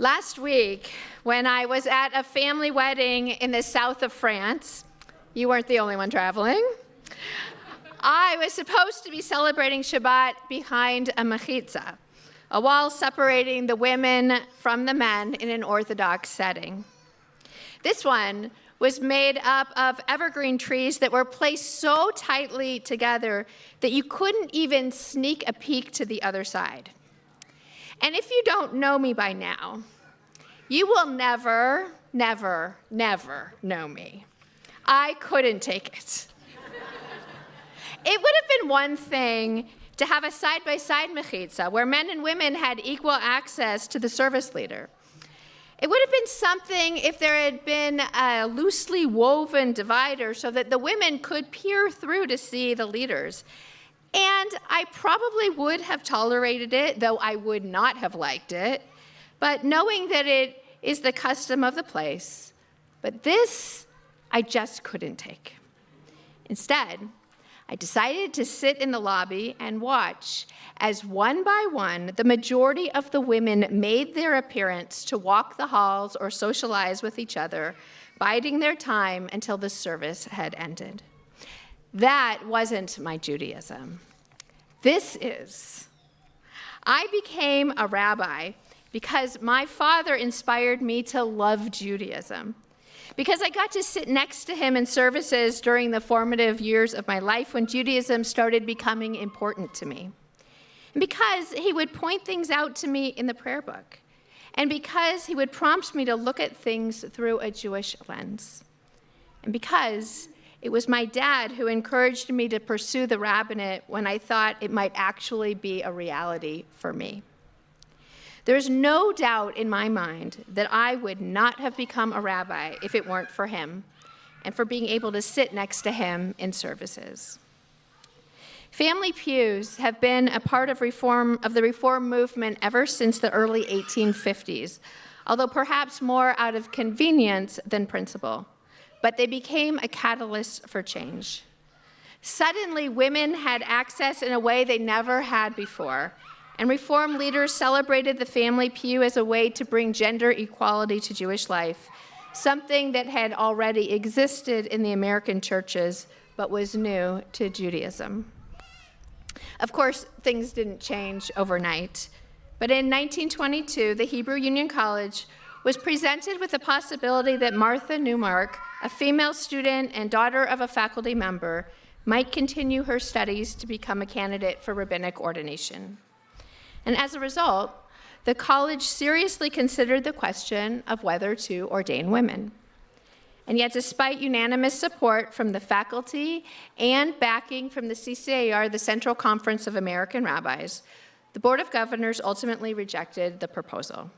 Last week, when I was at a family wedding in the south of France, you weren't the only one traveling, I was supposed to be celebrating Shabbat behind a mechitza, a wall separating the women from the men in an Orthodox setting. This one was made up of evergreen trees that were placed so tightly together that you couldn't even sneak a peek to the other side. And if you don't know me by now, you will never, never, never know me. I couldn't take it. It would have been one thing to have a side-by-side mechitza where men and women had equal access to the service leader. It would have been something if there had been a loosely woven divider so that the women could peer through to see the leaders. And I probably would have tolerated it, though I would not have liked it. But knowing that it is the custom of the place, but this I just couldn't take. Instead, I decided to sit in the lobby and watch as one by one, the majority of the women made their appearance to walk the halls or socialize with each other, biding their time until the service had ended. That wasn't my Judaism. This is. I became a rabbi because my father inspired me to love Judaism. Because I got to sit next to him in services during the formative years of my life when Judaism started becoming important to me. And because he would point things out to me in the prayer book. And because he would prompt me to look at things through a Jewish lens. And because it was my dad who encouraged me to pursue the rabbinate when I thought it might actually be a reality for me. There's no doubt in my mind that I would not have become a rabbi if it weren't for him and for being able to sit next to him in services. Family pews have been a part of the reform movement ever since the early 1850s, although perhaps more out of convenience than principle. But they became a catalyst for change. Suddenly, women had access in a way they never had before, and reform leaders celebrated the family pew as a way to bring gender equality to Jewish life, something that had already existed in the American churches, but was new to Judaism. Of course, things didn't change overnight, but in 1922, the Hebrew Union College was presented with the possibility that Martha Newmark, a female student and daughter of a faculty member, might continue her studies to become a candidate for rabbinic ordination. And as a result, the college seriously considered the question of whether to ordain women. And yet, despite unanimous support from the faculty and backing from the CCAR, the Central Conference of American Rabbis, the Board of Governors ultimately rejected the proposal.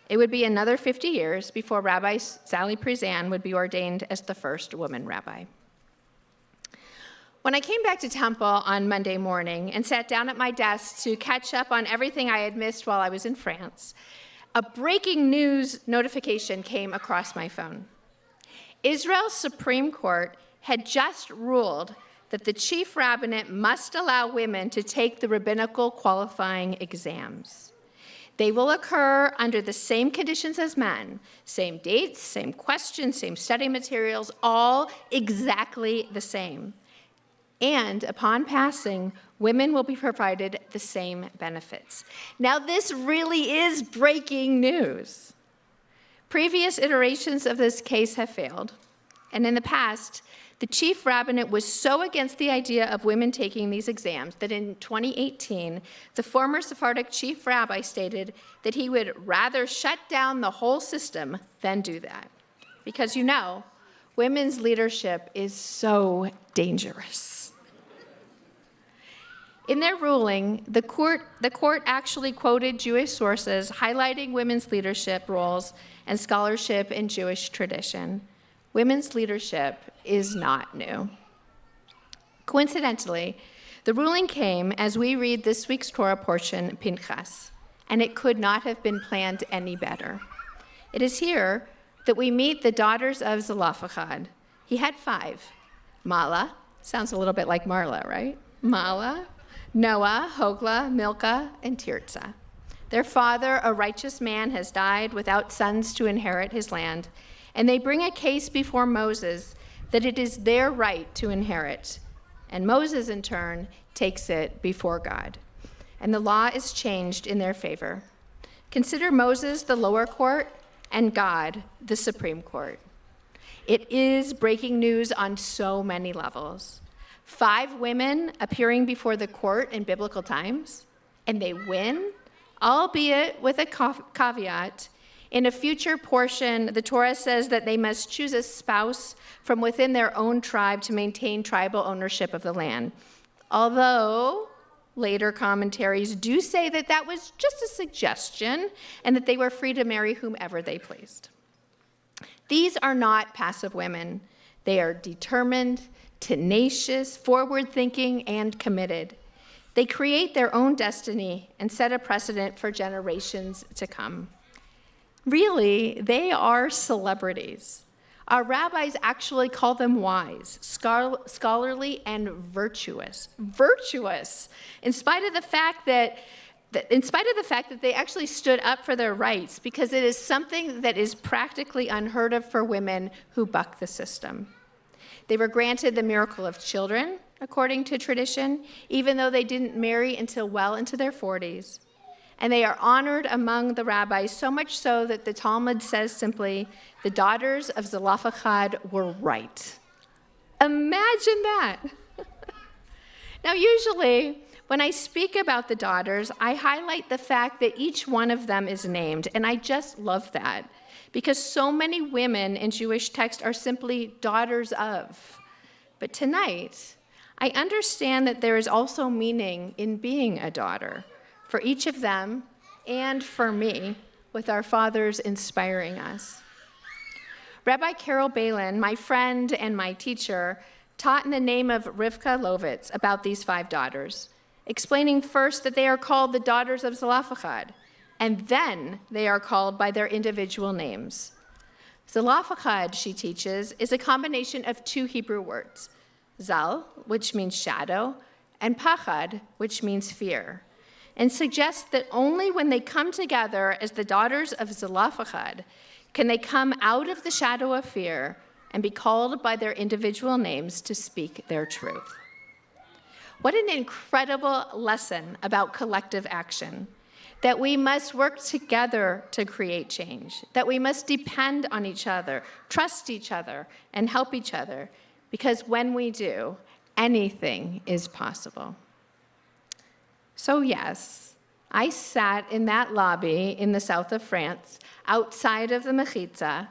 It would be another 50 years before Rabbi Sally Priesand would be ordained as the first woman rabbi. When I came back to Temple on Monday morning and sat down at my desk to catch up on everything I had missed while I was in France, a breaking news notification came across my phone. Israel's Supreme Court had just ruled that the chief rabbinate must allow women to take the rabbinical qualifying exams. They will occur under the same conditions as men, same dates, same questions, same study materials, all exactly the same. And upon passing, women will be provided the same benefits. Now, this really is breaking news. Previous iterations of this case have failed, and in the past, the chief rabbinate was so against the idea of women taking these exams that in 2018, the former Sephardic chief rabbi stated that he would rather shut down the whole system than do that. Because women's leadership is so dangerous. In their ruling, the court actually quoted Jewish sources highlighting women's leadership roles and scholarship in Jewish tradition. Women's leadership is not new. Coincidentally, the ruling came as we read this week's Torah portion, Pinchas, and it could not have been planned any better. It is here that we meet the daughters of Zelophehad. He had 5. Mala, sounds a little bit like Marla, right? Mala, Noah, Hogla, Milcah, and Tirzah. Their father, a righteous man, has died without sons to inherit his land, and they bring a case before Moses that it is their right to inherit. And Moses, in turn, takes it before God. And the law is changed in their favor. Consider Moses the lower court and God the supreme court. It is breaking news on so many levels. 5 women appearing before the court in biblical times, and they win, albeit with a caveat. In a future portion, the Torah says that they must choose a spouse from within their own tribe to maintain tribal ownership of the land. Although later commentaries do say that that was just a suggestion and that they were free to marry whomever they pleased. These are not passive women. They are determined, tenacious, forward-thinking, and committed. They create their own destiny and set a precedent for generations to come. Really, they are celebrities. Our rabbis actually call them wise, scholarly, and virtuous. Virtuous, in spite of the fact that they actually stood up for their rights, because it is something that is practically unheard of for women who buck the system. They were granted the miracle of children, according to tradition, even though they didn't marry until well into their 40s. And they are honored among the rabbis, so much so that the Talmud says simply, the daughters of Zelophehad were right. Imagine that. Now, usually, when I speak about the daughters, I highlight the fact that each one of them is named, and I just love that, because so many women in Jewish text are simply daughters of. But tonight, I understand that there is also meaning in being a daughter, for each of them and for me, with our fathers inspiring us. Rabbi Carol Balin, my friend and my teacher, taught in the name of Rivka Lovitz about these 5 daughters, explaining first that they are called the daughters of Zelophehad, and then they are called by their individual names. Zelophehad, she teaches, is a combination of 2 Hebrew words, zal, which means shadow, and pachad, which means fear, and suggests that only when they come together as the daughters of Zelophehad can they come out of the shadow of fear and be called by their individual names to speak their truth. What an incredible lesson about collective action, that we must work together to create change, that we must depend on each other, trust each other, and help each other, because when we do, anything is possible. So yes, I sat in that lobby in the south of France, outside of the mechitza,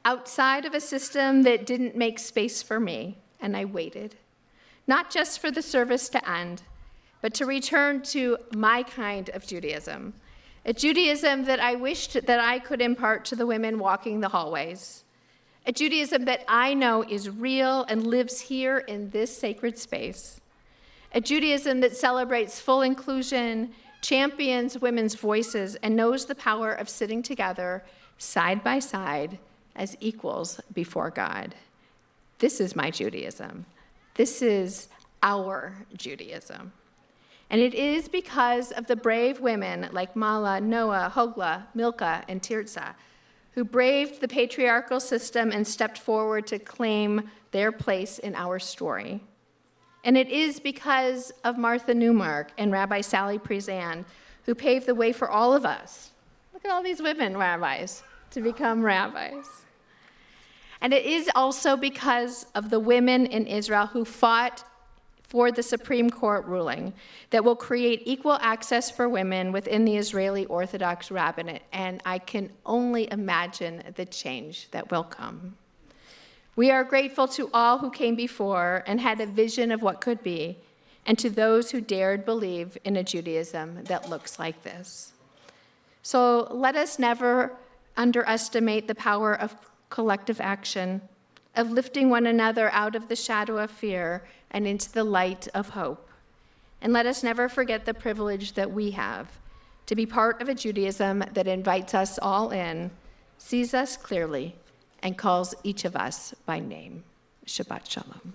outside of a system that didn't make space for me, and I waited, not just for the service to end, but to return to my kind of Judaism, a Judaism that I wished that I could impart to the women walking the hallways, a Judaism that I know is real and lives here in this sacred space, a Judaism that celebrates full inclusion, champions women's voices, and knows the power of sitting together side by side as equals before God. This is my Judaism. This is our Judaism. And it is because of the brave women like Mala, Noah, Hogla, Milka, and Tirzah, who braved the patriarchal system and stepped forward to claim their place in our story. And it is because of Martha Newmark and Rabbi Sally Prezan, who paved the way for all of us. Look at all these women rabbis to become rabbis. And it is also because of the women in Israel who fought for the Supreme Court ruling that will create equal access for women within the Israeli Orthodox Rabbinate. And I can only imagine the change that will come. We are grateful to all who came before and had a vision of what could be, and to those who dared believe in a Judaism that looks like this. So let us never underestimate the power of collective action, of lifting one another out of the shadow of fear and into the light of hope. And let us never forget the privilege that we have to be part of a Judaism that invites us all in, sees us clearly, and calls each of us by name. Shabbat Shalom.